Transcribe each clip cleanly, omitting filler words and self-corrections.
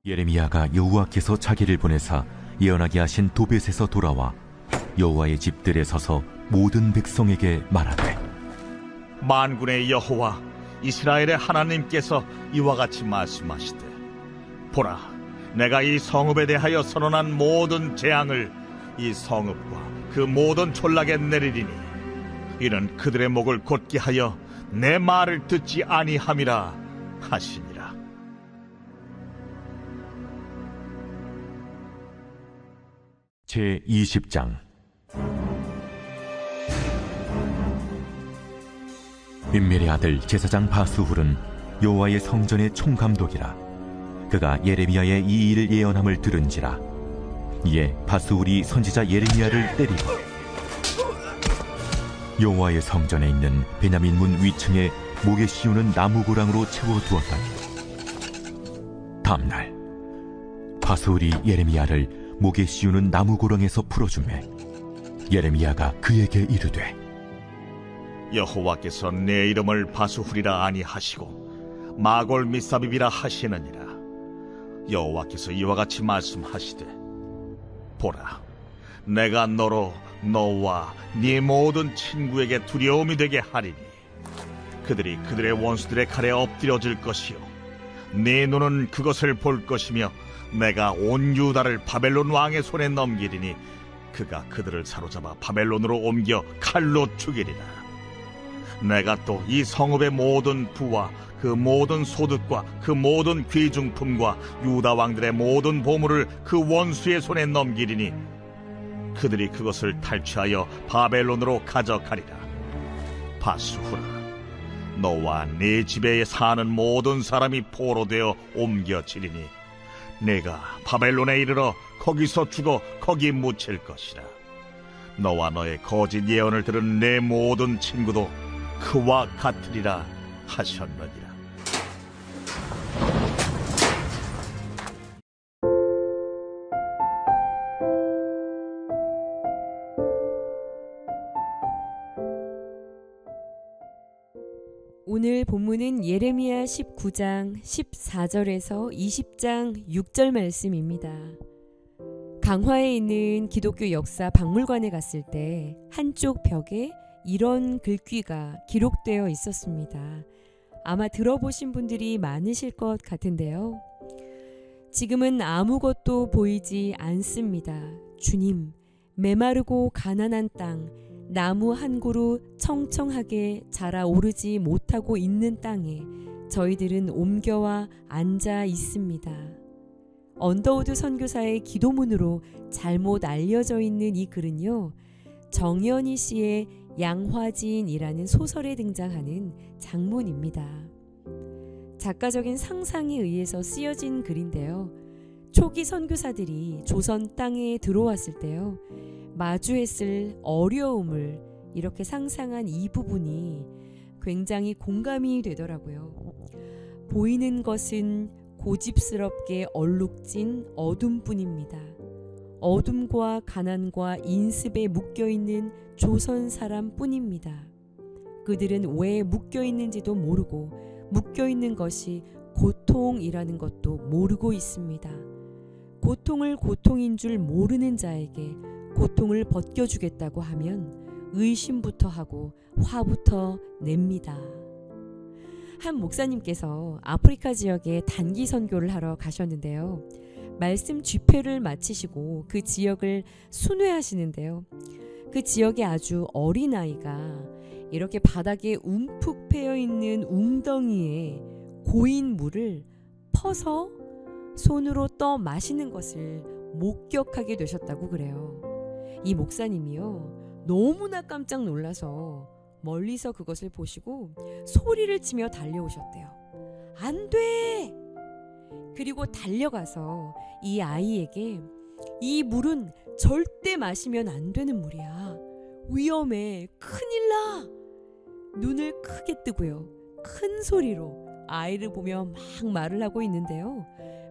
예레미야가 여호와께서 자기를 보내사 예언하게 하신 도벳에서 돌아와 여호와의 집들에 서서 모든 백성에게 말하되, 만군의 여호와 이스라엘의 하나님께서 이와 같이 말씀하시되, 보라, 내가 이 성읍에 대하여 선언한 모든 재앙을 이 성읍과 그 모든 촌락에 내리리니 이는 그들의 목을 곧게 하여 내 말을 듣지 아니함이라 하시니라. 제20장. 임멜의 아들 제사장 바스훌은 여호와의 성전의 총감독이라. 그가 예레미야의 이 일을 예언함을 들은지라. 이에 바스훌이 선지자 예레미야를 때리고 여호와의 성전에 있는 베냐민 문 위층에 목에 씌우는 나무 고랑으로 채워두었다니. 다음날 바스훌이 예레미야를 목에 씌우는 나무 고랑에서 풀어주매 예레미야가 그에게 이르되, 여호와께서 내 이름을 바스훌이라 아니하시고 마골 미사빕이라 하시느니라. 여호와께서 이와 같이 말씀하시되, 보라, 내가 너로 너와 네 모든 친구에게 두려움이 되게 하리니 그들이 그들의 원수들의 칼에 엎드려질 것이요 네 눈은 그것을 볼 것이며 내가 온 유다를 바벨론 왕의 손에 넘기리니 그가 그들을 사로잡아 바벨론으로 옮겨 칼로 죽이리라. 내가 또 이 성읍의 모든 부와 그 모든 소득과 그 모든 귀중품과 유다 왕들의 모든 보물을 그 원수의 손에 넘기리니 그들이 그것을 탈취하여 바벨론으로 가져가리라. 바스후라, 너와 네 집에 사는 모든 사람이 포로되어 옮겨지리니 내가 바벨론에 이르러 거기서 죽어 거기 묻힐 것이라. 너와 너의 거짓 예언을 들은 내 모든 친구도 그와 같으리라 하셨느니라. 오늘 본문은 예레미야 19장 14절에서 20장 6절 말씀입니다. 강화에 있는 기독교 역사 박물관에 갔을 때 한쪽 벽에 이런 글귀가 기록되어 있었습니다. 아마 들어보신 분들이 많으실 것 같은데요. 지금은 아무것도 보이지 않습니다. 주님, 메마르고 가난한 땅, 나무 한 그루 청청하게 자라오르지 못하고 있는 땅에 저희들은 옮겨와 앉아 있습니다. 언더우드 선교사의 기도문으로 잘못 알려져 있는 이 글은요, 정연희 씨의 양화진이라는 소설에 등장하는 장문입니다. 작가적인 상상에 의해서 쓰여진 글인데요. 초기 선교사들이 조선 땅에 들어왔을 때요, 마주했을 어려움을 이렇게 상상한 이 부분이 굉장히 공감이 되더라고요. 보이는 것은 고집스럽게 얼룩진 어둠뿐입니다. 어둠과 가난과 인습에 묶여있는 조선 사람뿐입니다. 그들은 왜 묶여있는지도 모르고 묶여있는 것이 고통이라는 것도 모르고 있습니다. 고통을 고통인 줄 모르는 자에게 고통을 벗겨주겠다고 하면 의심부터 하고 화부터 냅니다. 한 목사님께서 아프리카 지역에 단기 선교를 하러 가셨는데요. 말씀 집회를 마치시고 그 지역을 순회하시는데요. 그 지역에 아주 어린 아이가 이렇게 바닥에 움푹 패여있는 웅덩이에 고인 물을 퍼서 손으로 떠 마시는 것을 목격하게 되셨다고 그래요. 이 목사님이요, 너무나 깜짝 놀라서 멀리서 그것을 보시고 소리를 치며 달려오셨대요. 안 돼! 그리고 달려가서 이 아이에게 이 물은 절대 마시면 안 되는 물이야. 위험해. 큰일 나. 눈을 크게 뜨고요, 큰 소리로 아이를 보며 막 말을 하고 있는데요.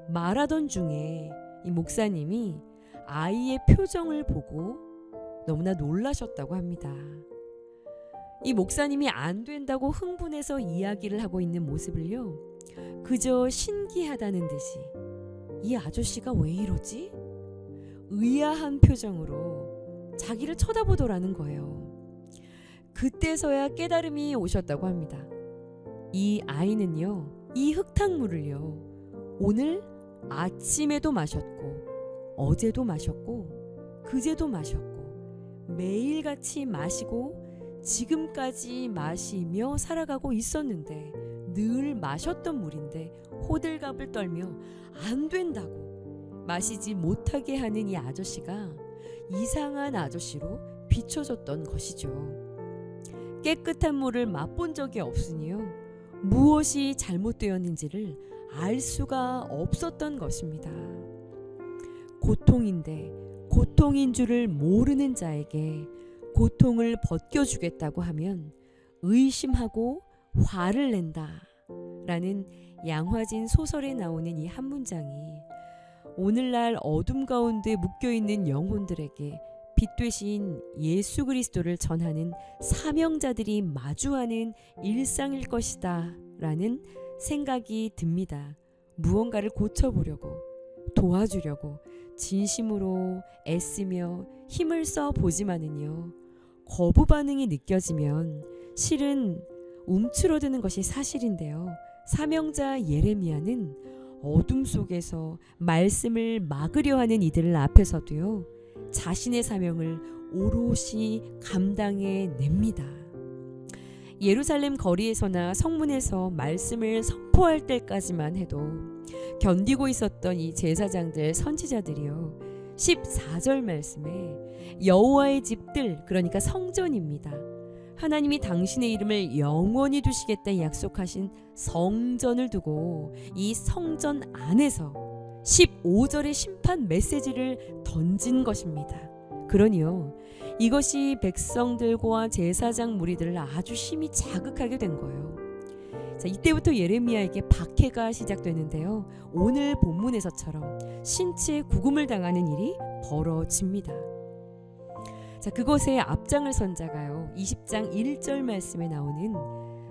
말하던 중에 이 목사님이 아이의 표정을 보고 너무나 놀라셨다고 합니다. 이 목사님이 안 된다고 흥분해서 이야기를 하고 있는 모습을요, 그저 신기하다는 듯이 이 아저씨가 왜 이러지? 의아한 표정으로 자기를 쳐다보더라는 거예요. 그때서야 깨달음이 오셨다고 합니다. 이 아이는요, 이 흙탕물을요, 오늘 아침에도 마셨고, 어제도 마셨고, 그제도 마셨고, 매일같이 마시고, 지금까지 마시며 살아가고 있었는데, 늘 마셨던 물인데 호들갑을 떨며 안 된다고 마시지 못하게 하는 이 아저씨가 이상한 아저씨로 비춰졌던 것이죠. 깨끗한 물을 맛본 적이 없으니요, 무엇이 잘못되었는지를 알 수가 없었던 것입니다. 고통인데 고통인 줄을 모르는 자에게 고통을 벗겨주겠다고 하면 의심하고 화를 낸다 라는 양화진 소설에 나오는 이 한 문장이 오늘날 어둠 가운데 묶여있는 영혼들에게 빛 되신 예수 그리스도를 전하는 사명자들이 마주하는 일상일 것이다 라는 생각이 듭니다. 무언가를 고쳐보려고, 도와주려고 진심으로 애쓰며 힘을 써 보지만은요, 거부 반응이 느껴지면 실은 움츠러드는 것이 사실인데요. 사명자 예레미야는 어둠 속에서 말씀을 막으려 하는 이들 앞에서도요, 자신의 사명을 오롯이 감당해 냅니다. 예루살렘 거리에서나 성문에서 말씀을 선포할 때까지만 해도 견디고 있었던 이 제사장들, 선지자들이요, 14절 말씀에 여호와의 집들, 그러니까 성전입니다. 하나님이 당신의 이름을 영원히 두시겠다 약속하신 성전을 두고 이 성전 안에서 15절의 심판 메시지를 던진 것입니다. 그러니요, 이것이 백성들과 제사장 무리들을 아주 심히 자극하게 된 거예요. 자, 이때부터 예레미야에게 박해가 시작되는데요, 오늘 본문에서처럼 신체에 구금을 당하는 일이 벌어집니다. 자, 그것의 앞장을 선 자가요, 20장 1절 말씀에 나오는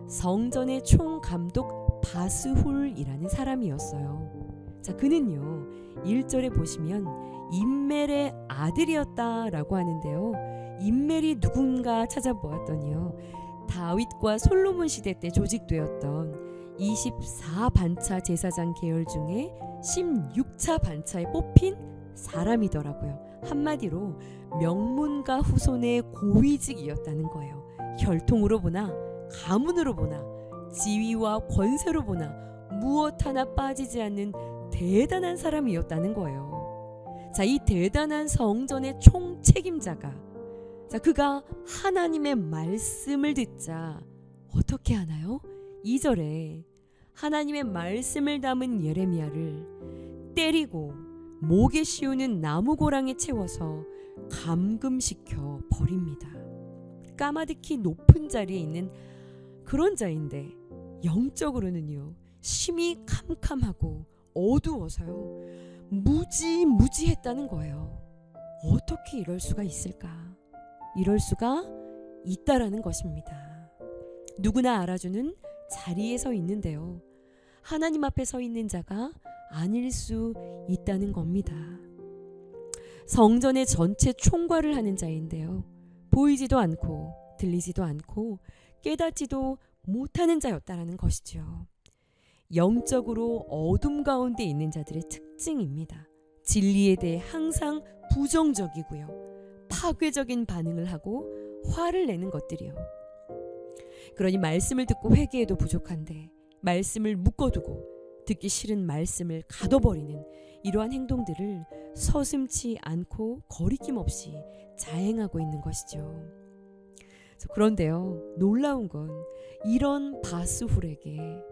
성전의 총감독 바스훌이라는 사람이었어요. 자, 그는요, 1절에 보시면 임멜의 아들이었다라고 하는데요, 임멜이 누군가 찾아보았더니요, 다윗과 솔로몬 시대 때 조직되었던 24반차 제사장 계열 중에 16차 반차에 뽑힌 사람이더라고요. 한마디로 명문가 후손의 고위직이었다는 거예요. 혈통으로 보나 가문으로 보나 지위와 권세로 보나 무엇 하나 빠지지 않는 대단한 사람이었다는 거예요. 자, 이 대단한 성전의 총책임자가, 자, 그가 하나님의 말씀을 듣자 어떻게 하나요? 2절에 하나님의 말씀을 담은 예레미야를 때리고 목에 씌우는 나무고랑에 채워서 감금시켜 버립니다. 까마득히 높은 자리에 있는 그런 자인데 영적으로는요, 심히 캄캄하고 어두워서요, 무지무지했다는 거예요. 어떻게 이럴 수가 있을까? 이럴 수가 있다라는 것입니다. 누구나 알아주는 자리에 서 있는데요, 하나님 앞에 서 있는 자가 아닐 수 있다는 겁니다. 성전의 전체 총괄을 하는 자인데요, 보이지도 않고 들리지도 않고 깨닫지도 못하는 자였다라는 것이죠. 영적으로 어둠 가운데 있는 자들의 특징입니다. 진리에 대해 항상 부정적이고요, 파괴적인 반응을 하고 화를 내는 것들이요. 그러니 말씀을 듣고 회개해도 부족한데 말씀을 묶어두고 듣기 싫은 말씀을 가둬버리는 이러한 행동들을 서슴지 않고 거리낌 없이 자행하고 있는 것이죠. 그런데요, 놀라운 건 이런 바스훌에게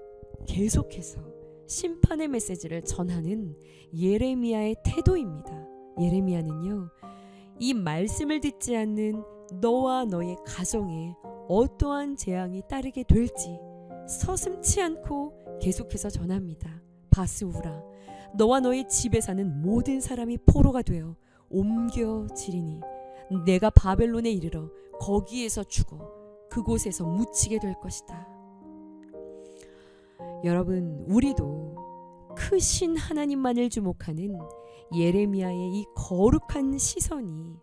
계속해서 심판의 메시지를 전하는 예레미야의 태도입니다. 예레미야는요, 이 말씀을 듣지 않는 너와 너의 가정에 어떠한 재앙이 따르게 될지 서슴지 않고 계속해서 전합니다. 바스후라, 너와 너의 집에 사는 모든 사람이 포로가 되어 옮겨지리니 내가 바벨론에 이르러 거기에서 죽어 그곳에서 묻히게 될 것이다. 여러분, 우리도 크신 하나님만을 주목하는 예레미야의 이 거룩한 시선이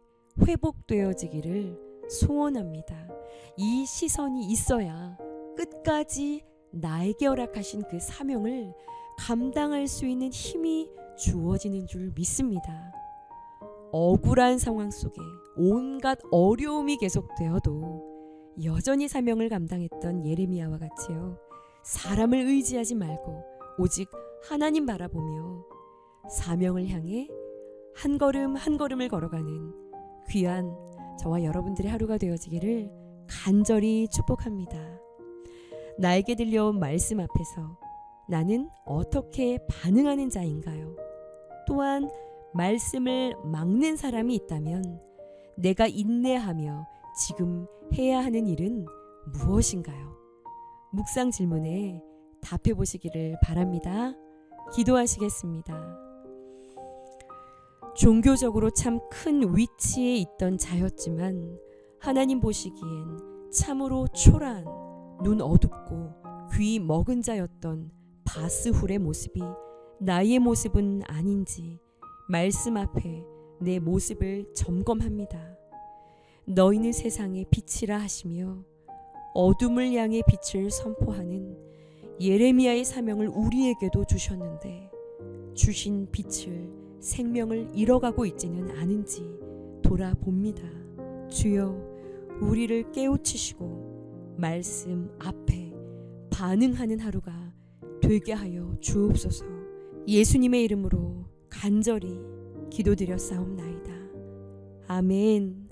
회복되어지기를 소원합니다. 이 시선이 있어야 끝까지 나에게 허락하신 그 사명을 감당할 수 있는 힘이 주어지는 줄 믿습니다. 억울한 상황 속에 온갖 어려움이 계속되어도 여전히 사명을 감당했던 예레미야와 같이요, 사람을 의지하지 말고 오직 하나님 바라보며 사명을 향해 한 걸음 한 걸음을 걸어가는 귀한 저와 여러분들의 하루가 되어지기를 간절히 축복합니다. 나에게 들려온 말씀 앞에서 나는 어떻게 반응하는 자인가요? 또한 말씀을 막는 사람이 있다면 내가 인내하며 지금 해야 하는 일은 무엇인가요? 묵상 질문에 답해 보시기를 바랍니다. 기도하시겠습니다. 종교적으로 참 큰 위치에 있던 자였지만 하나님 보시기엔 참으로 초라한, 눈 어둡고 귀 먹은 자였던 바스훌의 모습이 나의 모습은 아닌지 말씀 앞에 내 모습을 점검합니다. 너희는 세상의 빛이라 하시며 어둠을 향해 빛을 선포하는 예레미야의 사명을 우리에게도 주셨는데 주신 빛을, 생명을 잃어가고 있지는 않은지 돌아봅니다. 주여, 우리를 깨우치시고 말씀 앞에 반응하는 하루가 되게 하여 주옵소서. 예수님의 이름으로 간절히 기도드렸사옵나이다. 아멘.